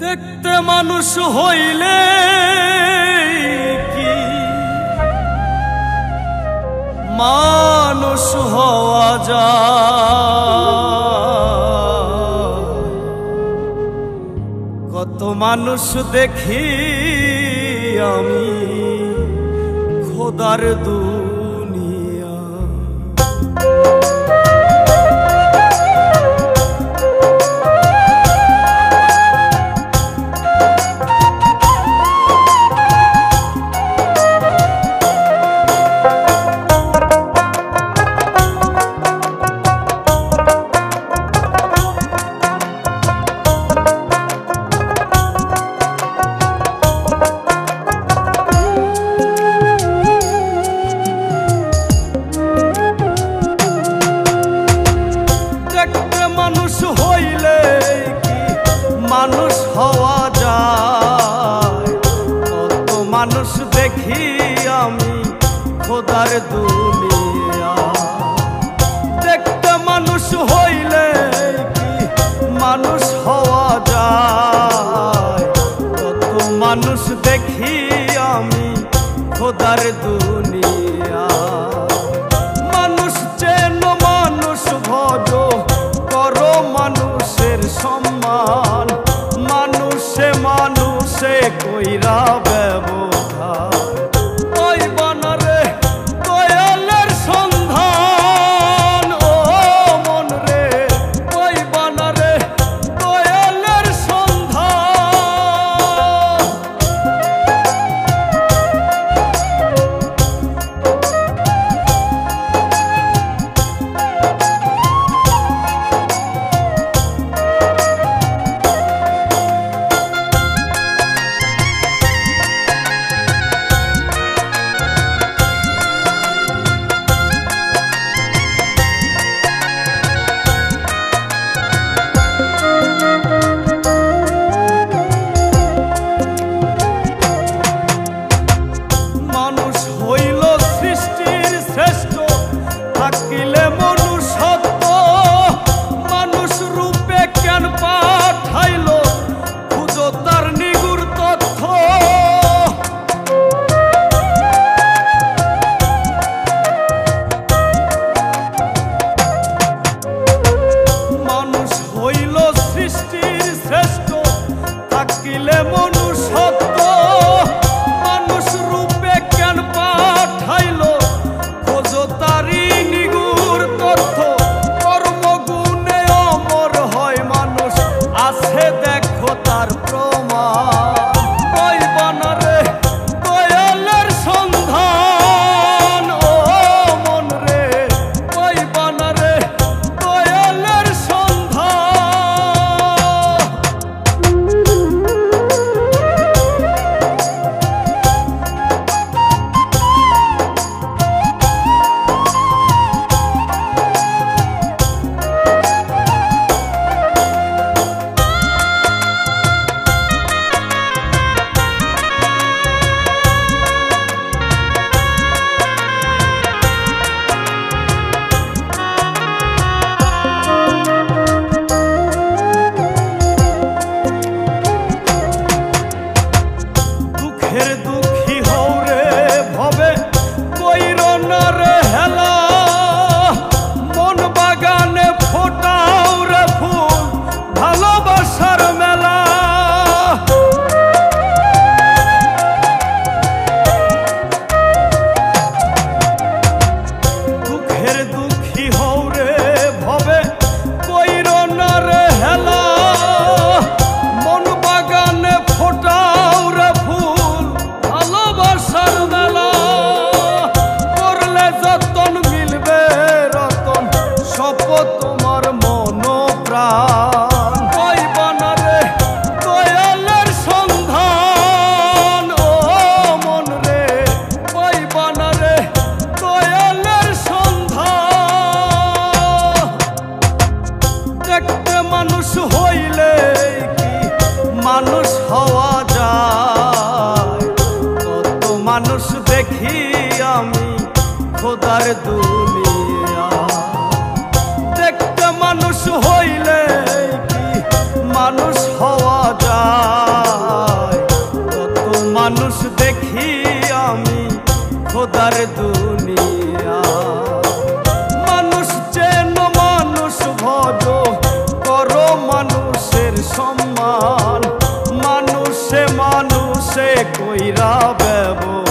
দেখতে মানুষ হইলে কি মানুষ হওয়া যায়? কত মানুষ দেখি আমি খোদার দুনিয়া। মানুষ হইলে কি মানুষ হওয়া যায়? কত মানুষ দেখি আমি খোদার দুনিয়া। দেখতে মানুষ হইলে কি মানুষ হওয়া যায়? কত মানুষ দেখি আমি খোদার দুনিয়া। মানুষ চেন মানুষ ভজ করো মানুষের সম্মান, মানুষে মানুষে কইরা ব্যবহার। ওই বানারে দয়ালের সন্ধান, ও মন রে ওই বানারে দয়ালের সন্ধান। থাকিলে মনুষ্যত্ব মানুষ রূপে কেন পাঠাইল? খুঁজো তার নিগুড় তথ্য। মানুষ হইল সৃষ্টির শ্রেষ্ঠ, থাকিলে মনুষ্যত্ব মানুষ রূপে কেন পাঠাইল? খোঁজো তারি তথ্য। কর্মগুণে অমর হয় মানুষ, আছে দেখো তার প্রমাণ। ওই বানারে দয়ালের সন্ধান, ও মন রে ওই বানারে দয়ালের সন্ধান। পাওয়া যায়। কত মানুষ দেখি আমি খোদার দুনিয়া। মানুষ চেন মানুষ ভজ, করো মানুষের সম্মান, মানুষে মানুষে কইরা ব্যবহার।